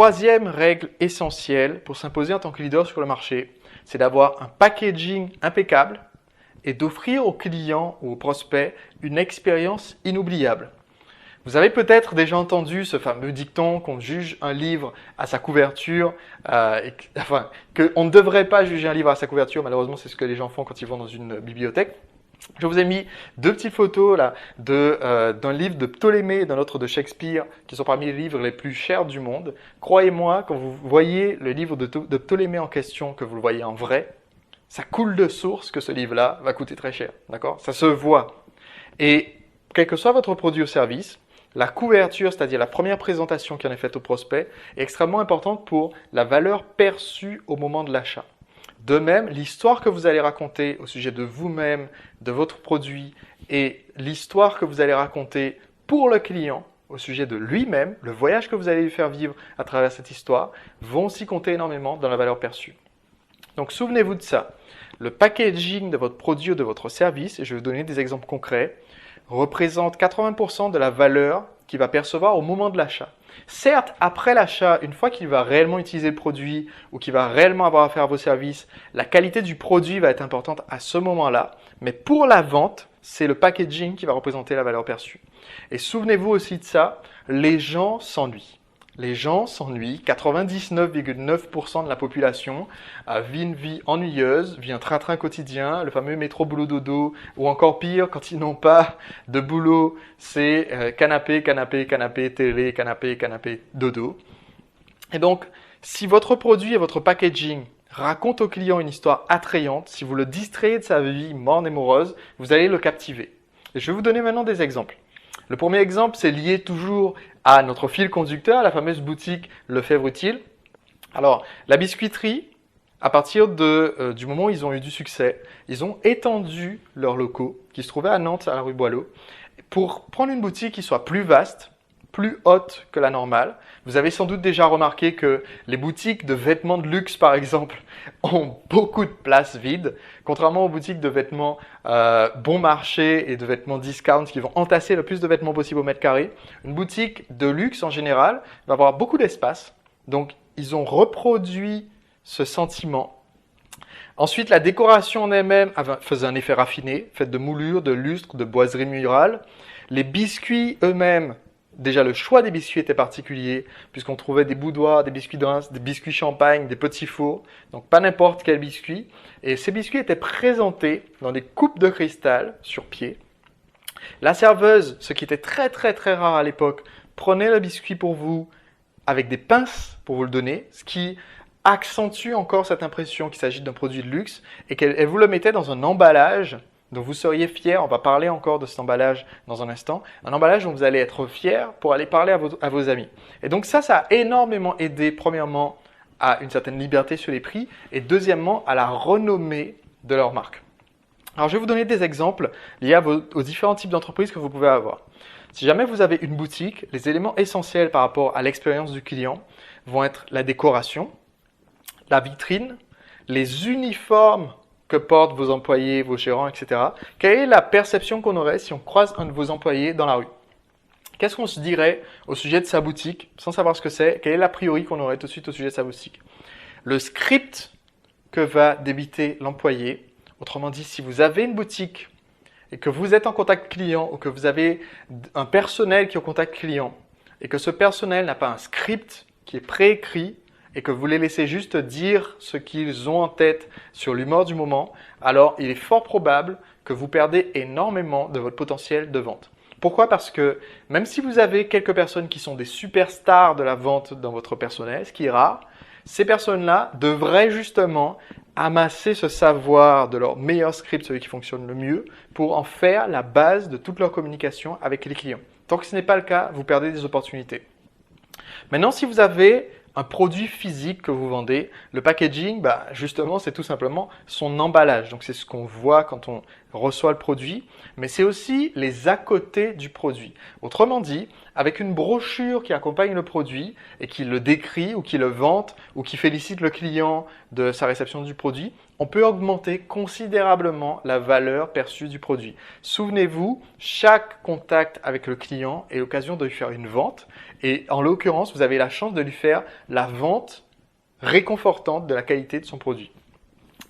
troisième règle essentielle pour s'imposer en tant que leader sur le marché, c'est d'avoir un packaging impeccable et d'offrir aux clients ou aux prospects une expérience inoubliable. Vous avez peut-être déjà entendu ce fameux dicton qu'on juge un livre à sa couverture, qu'on ne devrait pas juger un livre à sa couverture, malheureusement c'est ce que les gens font quand ils vont dans une bibliothèque. Je vous ai mis deux petites photos là d'un livre de Ptolémée et d'un autre de Shakespeare qui sont parmi les livres les plus chers du monde. Croyez-moi, quand vous voyez le livre de Ptolémée en question, que vous le voyez en vrai, ça coule de source que ce livre-là va coûter très cher, d'accord? Ça se voit. Et quel que soit votre produit ou service, la couverture, c'est-à-dire la première présentation qui en est faite au prospect, est extrêmement importante pour la valeur perçue au moment de l'achat. De même, l'histoire que vous allez raconter au sujet de vous-même, de votre produit et l'histoire que vous allez raconter pour le client au sujet de lui-même, le voyage que vous allez lui faire vivre à travers cette histoire, vont aussi compter énormément dans la valeur perçue. Donc souvenez-vous de ça. Le packaging de votre produit ou de votre service, et je vais vous donner des exemples concrets, représente 80% de la valeur qu'il va percevoir au moment de l'achat. Certes, après l'achat, une fois qu'il va réellement utiliser le produit ou qu'il va réellement avoir affaire à vos services, la qualité du produit va être importante à ce moment-là. Mais pour la vente, c'est le packaging qui va représenter la valeur perçue. Et souvenez-vous aussi de ça, les gens s'ennuient. Les gens s'ennuient, 99,9% de la population vit une vie ennuyeuse, vit un train-train quotidien, le fameux métro boulot dodo, ou encore pire, quand ils n'ont pas de boulot, c'est canapé, canapé, canapé, télé, canapé, canapé, dodo. Et donc, si votre produit et votre packaging racontent au client une histoire attrayante, si vous le distrayez de sa vie morne et morose, vous allez le captiver. Et je vais vous donner maintenant des exemples. Le premier exemple, c'est lié toujours à notre fil conducteur, la fameuse boutique Lefebvre Utile. Alors, la biscuiterie, à partir du moment où ils ont eu du succès, ils ont étendu leurs locaux qui se trouvaient à Nantes, à la rue Boileau, pour prendre une boutique qui soit plus vaste, plus haute que la normale. Vous avez sans doute déjà remarqué que les boutiques de vêtements de luxe, par exemple, ont beaucoup de place vide, contrairement aux boutiques de vêtements bon marché et de vêtements discount qui vont entasser le plus de vêtements possible au mètre carré. Une boutique de luxe, en général, va avoir beaucoup d'espace. Donc, ils ont reproduit ce sentiment. Ensuite, la décoration en elle-même faisait un effet raffiné, faite de moulures, de lustres, de boiseries murales. Les biscuits eux-mêmes, déjà, le choix des biscuits était particulier, puisqu'on trouvait des boudoirs, des biscuits de Reims, des biscuits champagne, des petits fours, donc pas n'importe quel biscuit. Et ces biscuits étaient présentés dans des coupes de cristal sur pied. La serveuse, ce qui était très très très rare à l'époque, prenait le biscuit pour vous avec des pinces pour vous le donner, ce qui accentue encore cette impression qu'il s'agit d'un produit de luxe et qu'elle vous le mettait dans un emballage dont vous seriez fier. On va parler encore de cet emballage dans un instant. Un emballage dont vous allez être fier pour aller parler à vos amis. Et donc ça a énormément aidé, premièrement, à une certaine liberté sur les prix et deuxièmement, à la renommée de leur marque. Alors, je vais vous donner des exemples liés aux différents types d'entreprises que vous pouvez avoir. Si jamais vous avez une boutique, les éléments essentiels par rapport à l'expérience du client vont être la décoration, la vitrine, les uniformes que portent vos employés, vos gérants, etc. Quelle est la perception qu'on aurait si on croise un de vos employés dans la rue? Qu'est-ce qu'on se dirait au sujet de sa boutique, sans savoir ce que c'est? Quelle est l'a priori qu'on aurait tout de suite au sujet de sa boutique? Le script que va débiter l'employé. Autrement dit, si vous avez une boutique et que vous êtes en contact client ou que vous avez un personnel qui est en contact client et que ce personnel n'a pas un script qui est préécrit et que vous les laissez juste dire ce qu'ils ont en tête sur l'humeur du moment, alors il est fort probable que vous perdez énormément de votre potentiel de vente. Pourquoi? Parce que même si vous avez quelques personnes qui sont des superstars de la vente dans votre personnel, ce qui est rare, ces personnes-là devraient justement amasser ce savoir de leur meilleur script, celui qui fonctionne le mieux, pour en faire la base de toute leur communication avec les clients. Tant que ce n'est pas le cas, vous perdez des opportunités. Maintenant, si vous avez un produit physique que vous vendez, le packaging, justement, c'est tout simplement son emballage. Donc, c'est ce qu'on voit quand on reçoit le produit, mais c'est aussi les à côté du produit. Autrement dit, avec une brochure qui accompagne le produit et qui le décrit ou qui le vante ou qui félicite le client de sa réception du produit, on peut augmenter considérablement la valeur perçue du produit. Souvenez-vous, chaque contact avec le client est l'occasion de lui faire une vente et en l'occurrence, vous avez la chance de lui faire la vente réconfortante de la qualité de son produit.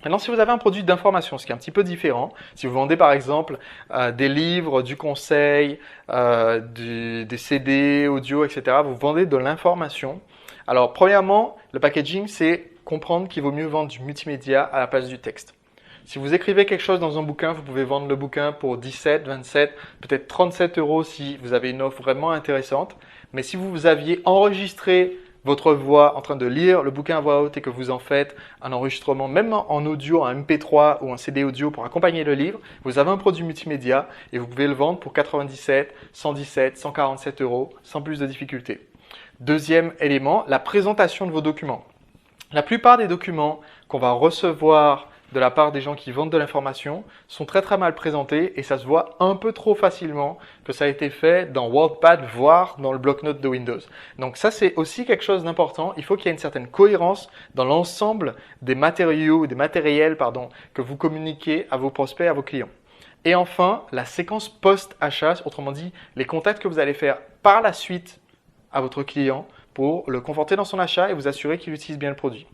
Maintenant, si vous avez un produit d'information, ce qui est un petit peu différent, si vous vendez par exemple des livres, du conseil, des CD, audio, etc., vous vendez de l'information. Alors, premièrement, le packaging, c'est comprendre qu'il vaut mieux vendre du multimédia à la place du texte. Si vous écrivez quelque chose dans un bouquin, vous pouvez vendre le bouquin pour 17, 27, peut-être 37 € si vous avez une offre vraiment intéressante. Mais si vous aviez enregistré votre voix en train de lire le bouquin à voix haute et que vous en faites un enregistrement, même en audio, un MP3 ou un CD audio pour accompagner le livre, vous avez un produit multimédia et vous pouvez le vendre pour 97, 117, 147 € sans plus de difficulté. Deuxième élément, la présentation de vos documents. La plupart des documents qu'on va recevoir de la part des gens qui vendent de l'information sont très très mal présentés et ça se voit un peu trop facilement que ça a été fait dans WordPad, voire dans le bloc-notes de Windows. Donc ça, c'est aussi quelque chose d'important. Il faut qu'il y ait une certaine cohérence dans l'ensemble des matériaux, des matériels, que vous communiquez à vos prospects, à vos clients. Et enfin, la séquence post-achat, autrement dit, les contacts que vous allez faire par la suite à votre client pour le conforter dans son achat et vous assurer qu'il utilise bien le produit.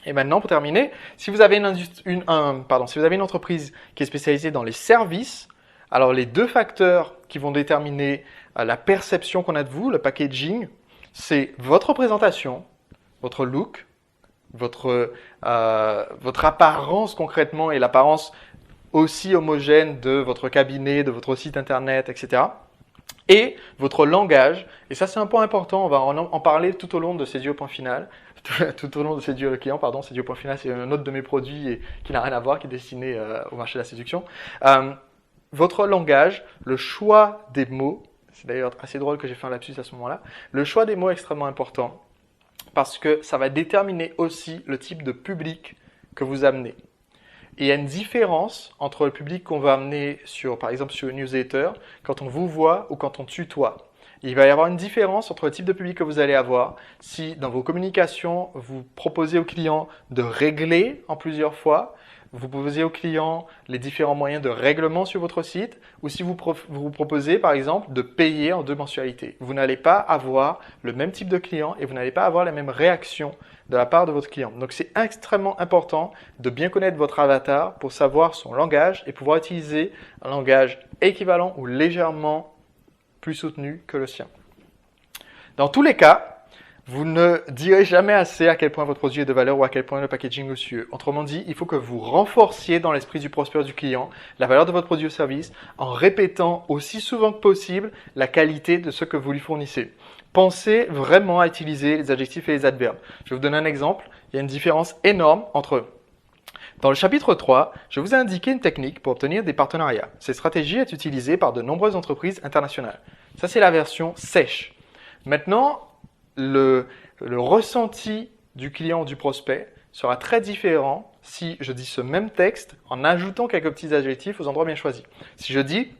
Et maintenant, pour terminer, si vous avez une entreprise qui est spécialisée dans les services, alors les deux facteurs qui vont déterminer la perception qu'on a de vous, le packaging, c'est votre présentation, votre look, votre apparence concrètement et l'apparence aussi homogène de votre cabinet, de votre site internet, etc. Et votre langage, et ça c'est un point important, on va en parler tout au long de Séduire au point final, tout au long de Séduire le client, Séduire au point final c'est un autre de mes produits et qui n'a rien à voir, qui est destiné au marché de la séduction. Votre langage, le choix des mots, c'est d'ailleurs assez drôle que j'ai fait un lapsus à ce moment-là, le choix des mots est extrêmement important parce que ça va déterminer aussi le type de public que vous amenez. Et il y a une différence entre le public qu'on va amener par exemple sur une newsletter, quand on vous voit ou quand on tutoie. Il va y avoir une différence entre le type de public que vous allez avoir si dans vos communications, vous proposez au client de régler en plusieurs fois, vous proposez au client les différents moyens de règlement sur votre site ou si vous proposez par exemple de payer en 2 mensualités. Vous n'allez pas avoir le même type de client et vous n'allez pas avoir la même réaction de la part de votre client. Donc c'est extrêmement important de bien connaître votre avatar pour savoir son langage et pouvoir utiliser un langage équivalent ou légèrement plus soutenu que le sien. Dans tous les cas, vous ne direz jamais assez à quel point votre produit est de valeur ou à quel point le packaging est luxueux. Autrement dit, il faut que vous renforciez dans l'esprit du prospect du client la valeur de votre produit ou service en répétant aussi souvent que possible la qualité de ce que vous lui fournissez. Pensez vraiment à utiliser les adjectifs et les adverbes. Je vais vous donner un exemple. Il y a une différence énorme entre eux. Dans le chapitre 3, je vous ai indiqué une technique pour obtenir des partenariats. Cette stratégie est utilisée par de nombreuses entreprises internationales. Ça, c'est la version sèche. Maintenant, le ressenti du client ou du prospect sera très différent si je dis ce même texte en ajoutant quelques petits adjectifs aux endroits bien choisis. Si je dis,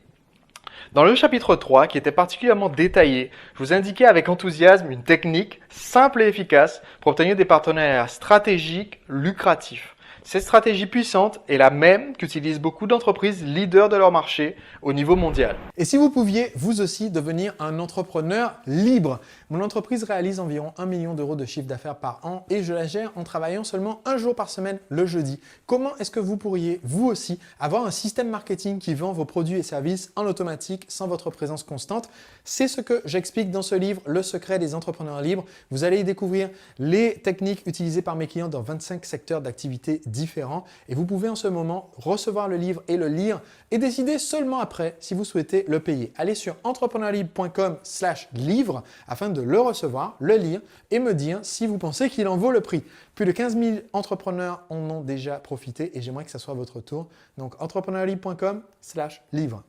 dans le chapitre 3, qui était particulièrement détaillé, je vous indiquais avec enthousiasme une technique simple et efficace pour obtenir des partenariats stratégiques lucratifs. Cette stratégie puissante est la même qu'utilisent beaucoup d'entreprises leaders de leur marché au niveau mondial. Et si vous pouviez, vous aussi, devenir un entrepreneur libre? Mon entreprise réalise environ 1 million € de chiffre d'affaires par an et je la gère en travaillant seulement 1 jour par semaine, le jeudi. Comment est-ce que vous pourriez, vous aussi, avoir un système marketing qui vend vos produits et services en automatique sans votre présence constante? C'est ce que j'explique dans ce livre, Le secret des entrepreneurs libres. Vous allez y découvrir les techniques utilisées par mes clients dans 25 secteurs d'activité différents et vous pouvez en ce moment recevoir le livre et le lire et décider seulement après si vous souhaitez le payer. Allez sur entrepreneurlibre.com/livre afin de le recevoir, le lire et me dire si vous pensez qu'il en vaut le prix. Plus de 15 000 entrepreneurs en ont déjà profité et j'aimerais que ça soit votre tour. Donc entrepreneurlibre.com/livre.